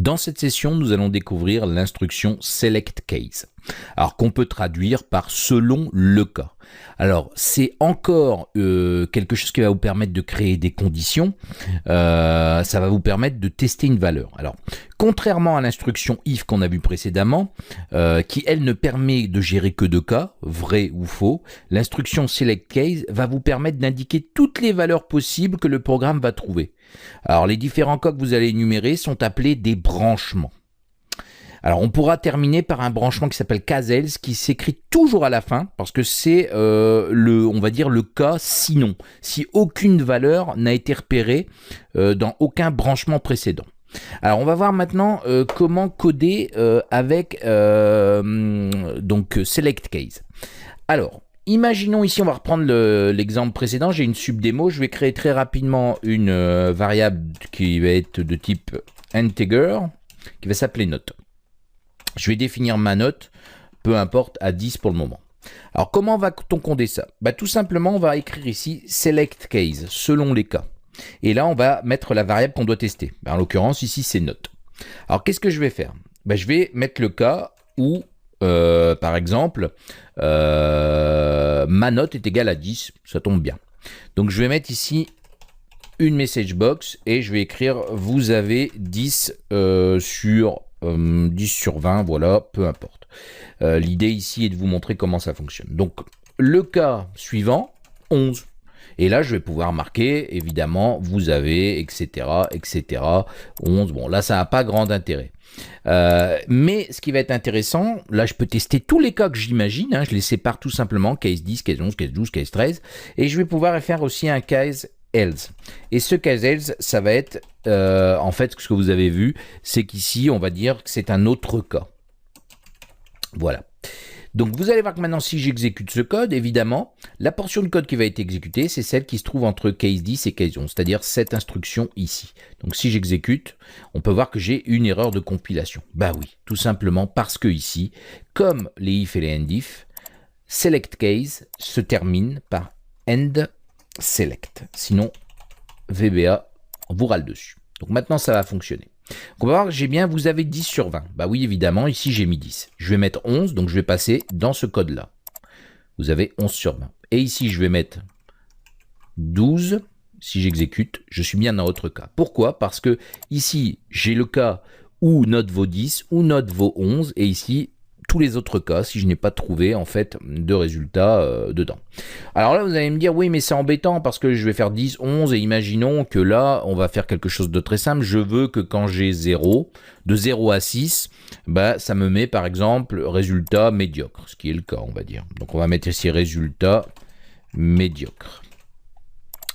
Dans cette session, nous allons découvrir l'instruction select case, alors qu'on peut traduire par selon le cas. Alors, c'est encore quelque chose qui va vous permettre de créer des conditions. Ça va vous permettre de tester une valeur. Alors, contrairement à l'instruction if qu'on a vu précédemment, qui elle ne permet de gérer que deux cas, vrai ou faux, l'instruction select case va vous permettre d'indiquer toutes les valeurs possibles que le programme va trouver. Alors, les différents cas que vous allez énumérer sont appelés des branchements. Alors, on pourra terminer par un branchement qui s'appelle case-else, qui s'écrit toujours à la fin, parce que c'est, on va dire, le cas sinon, si aucune valeur n'a été repérée dans aucun branchement précédent. Alors, on va voir maintenant comment coder avec donc select case. Alors, imaginons ici, on va reprendre l'exemple précédent, j'ai une subdémo, je vais créer très rapidement une variable qui va être de type integer, qui va s'appeler note. Je vais définir ma note, peu importe, à 10 pour le moment. Alors, comment va-t-on coder ça? Tout simplement, on va écrire ici select case, selon les cas. Et là, on va mettre la variable qu'on doit tester. En l'occurrence, ici, c'est note. Alors, qu'est-ce que je vais faire? Je vais mettre le cas où, par exemple, ma note est égale à 10. Ça tombe bien. Donc, je vais mettre ici une message box et je vais écrire « Vous avez 10 sur 20, voilà, peu importe. L'idée ici est de vous montrer comment ça fonctionne. Donc, le cas suivant, 11. Et là, je vais pouvoir marquer, évidemment, vous avez, etc., etc., 11. Bon, là, ça n'a pas grand intérêt. Mais ce qui va être intéressant, là, je peux tester tous les cas que j'imagine. Je les sépare tout simplement, case 10, case 11, case 12, case 13. Et je vais pouvoir faire aussi un case else. Et ce case else, ça va être, en fait, ce que vous avez vu, c'est qu'ici, on va dire que c'est un autre cas. Voilà. Donc, vous allez voir que maintenant, si j'exécute ce code, évidemment, la portion de code qui va être exécutée, c'est celle qui se trouve entre case 10 et case 11, c'est-à-dire cette instruction ici. Donc, si j'exécute, on peut voir que j'ai une erreur de compilation. Bah oui, tout simplement parce que ici, comme les if et les end if, select case se termine par end select. Sinon, VBA vous râle dessus. Donc maintenant, ça va fonctionner. Donc on va voir que j'ai bien, vous avez 10 sur 20. Bah oui, évidemment, ici j'ai mis 10. Je vais mettre 11, donc je vais passer dans ce code-là. Vous avez 11 sur 20. Et ici, je vais mettre 12. Si j'exécute, je suis bien dans l'autre cas. Pourquoi? Parce que ici, j'ai le cas où note vaut 10, où note vaut 11, et ici, tous les autres cas, si je n'ai pas trouvé en fait de résultat dedans. Alors là, vous allez me dire, oui, mais c'est embêtant parce que je vais faire 10, 11, et imaginons que là, on va faire quelque chose de très simple. Je veux que quand j'ai 0, de 0 à 6, ça me met par exemple résultat médiocre, ce qui est le cas, on va dire. Donc on va mettre ici résultat médiocre.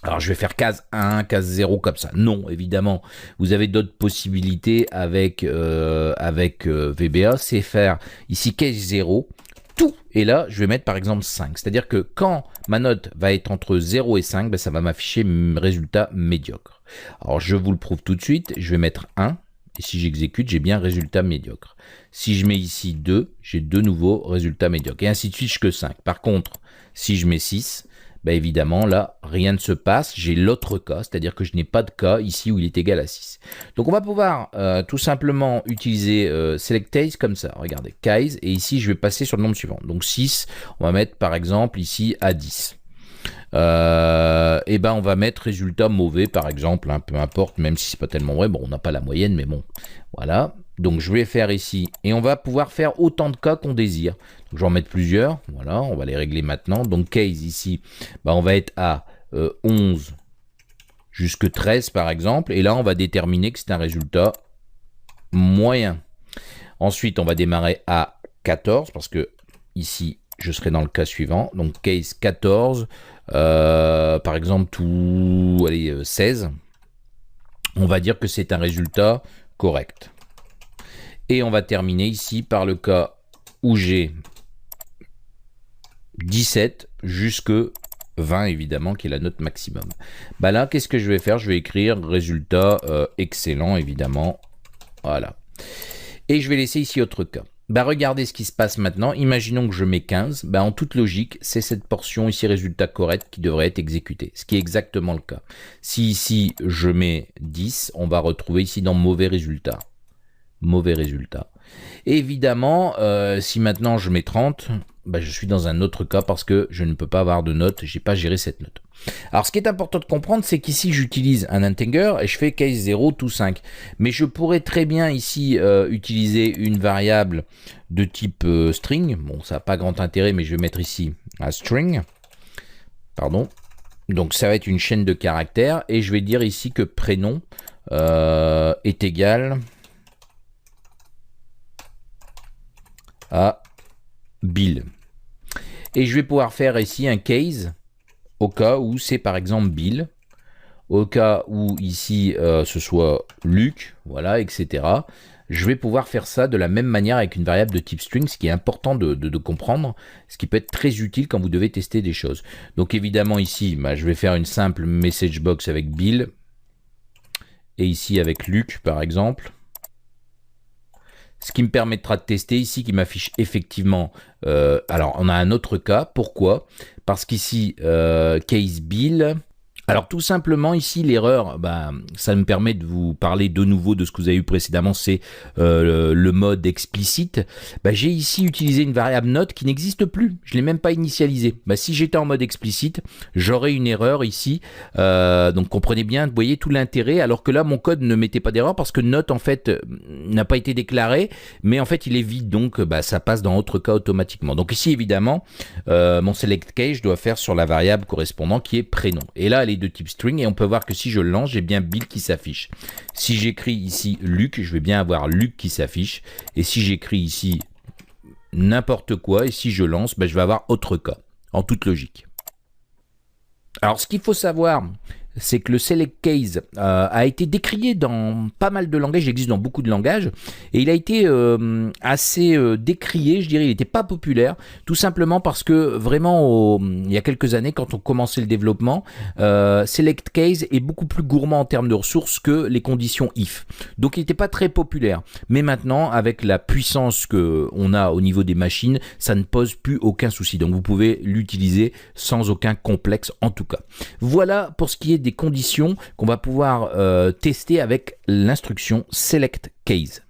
Alors, je vais faire case 1, case 0 comme ça. Non, évidemment, vous avez d'autres possibilités avec VBA. C'est faire ici case 0, tout. Et là, je vais mettre par exemple 5. C'est-à-dire que quand ma note va être entre 0 et 5, ça va m'afficher résultat médiocre. Alors, je vous le prouve tout de suite. Je vais mettre 1. Et si j'exécute, j'ai bien résultat médiocre. Si je mets ici 2, j'ai de nouveau résultat médiocre. Et ainsi de suite jusqu'à 5. Par contre, si je mets 6... évidemment, là, rien ne se passe. J'ai l'autre cas, c'est-à-dire que je n'ai pas de cas ici où il est égal à 6. Donc, on va pouvoir tout simplement utiliser select case comme ça. Regardez, case, et ici, je vais passer sur le nombre suivant. Donc, 6, on va mettre par exemple ici à 10. On va mettre résultat mauvais, par exemple, peu importe, même si c'est pas tellement vrai. Bon, on n'a pas la moyenne, mais bon, voilà. Donc, je vais faire ici, et on va pouvoir faire autant de cas qu'on désire. Donc, je vais en mettre plusieurs. Voilà, on va les régler maintenant. Donc, case ici, on va être à 11 jusqu'à 13, par exemple. Et là, on va déterminer que c'est un résultat moyen. Ensuite, on va démarrer à 14, parce que ici, je serai dans le cas suivant. Donc, case 14, par exemple, 16. On va dire que c'est un résultat correct. Et on va terminer ici par le cas où j'ai 17 jusque 20, évidemment, qui est la note maximum. Là, qu'est-ce que je vais faire? Je vais écrire résultat excellent, évidemment. Voilà. Et je vais laisser ici autre cas. Regardez ce qui se passe maintenant. Imaginons que je mets 15. En toute logique, c'est cette portion ici, résultat correct, qui devrait être exécutée. Ce qui est exactement le cas. Si ici, je mets 10, on va retrouver ici dans mauvais résultat. mauvais résultat. Et évidemment, si maintenant je mets 30, bah, je suis dans un autre cas parce que je ne peux pas avoir de note, j'ai pas géré cette note. Alors ce qui est important de comprendre, c'est qu'ici j'utilise un integer et je fais case 0 to 5. Mais je pourrais très bien ici utiliser une variable de type string. Bon, ça n'a pas grand intérêt, mais je vais mettre ici un string. Pardon. Donc ça va être une chaîne de caractères et je vais dire ici que prénom est égal à Bill. Et je vais pouvoir faire ici un case au cas où c'est par exemple Bill, au cas où ici ce soit Luc, voilà, etc. Je vais pouvoir faire ça de la même manière avec une variable de type string, ce qui est important de comprendre, ce qui peut être très utile quand vous devez tester des choses. Donc évidemment ici, bah, je vais faire une simple message box avec Bill, et ici avec Luc par exemple. Ce qui me permettra de tester ici, qui m'affiche effectivement... alors, on a un autre cas. Pourquoi? Parce qu'ici, case Bill... Alors, tout simplement, ici, l'erreur, bah, ça me permet de vous parler de nouveau de ce que vous avez eu précédemment, c'est le mode explicite. Bah, j'ai ici utilisé une variable note qui n'existe plus. Je ne l'ai même pas initialisée. Bah, si j'étais en mode explicite, j'aurais une erreur ici. Donc, comprenez bien, vous voyez tout l'intérêt, alors que là, mon code ne mettait pas d'erreur parce que note, en fait, n'a pas été déclaré, mais en fait, il est vide. Donc, bah, ça passe dans autre cas automatiquement. Donc, ici, évidemment, mon select case, je dois faire sur la variable correspondante qui est prénom. Et là, elle est de type string et on peut voir que si je lance, j'ai bien Bill qui s'affiche. Si j'écris ici Luc, je vais bien avoir Luc qui s'affiche. Et si j'écris ici n'importe quoi et si je lance, ben je vais avoir autre cas, en toute logique. Alors ce qu'il faut savoir, c'est que le select case a été décrié dans pas mal de langages, il existe dans beaucoup de langages, et il a été assez décrié, je dirais, il n'était pas populaire, tout simplement parce que vraiment, il y a quelques années, quand on commençait le développement, select case est beaucoup plus gourmand en termes de ressources que les conditions if. Donc il n'était pas très populaire, mais maintenant, avec la puissance qu'on a au niveau des machines, ça ne pose plus aucun souci, donc vous pouvez l'utiliser sans aucun complexe en tout cas. Voilà pour ce qui est des conditions qu'on va pouvoir tester avec l'instruction select case.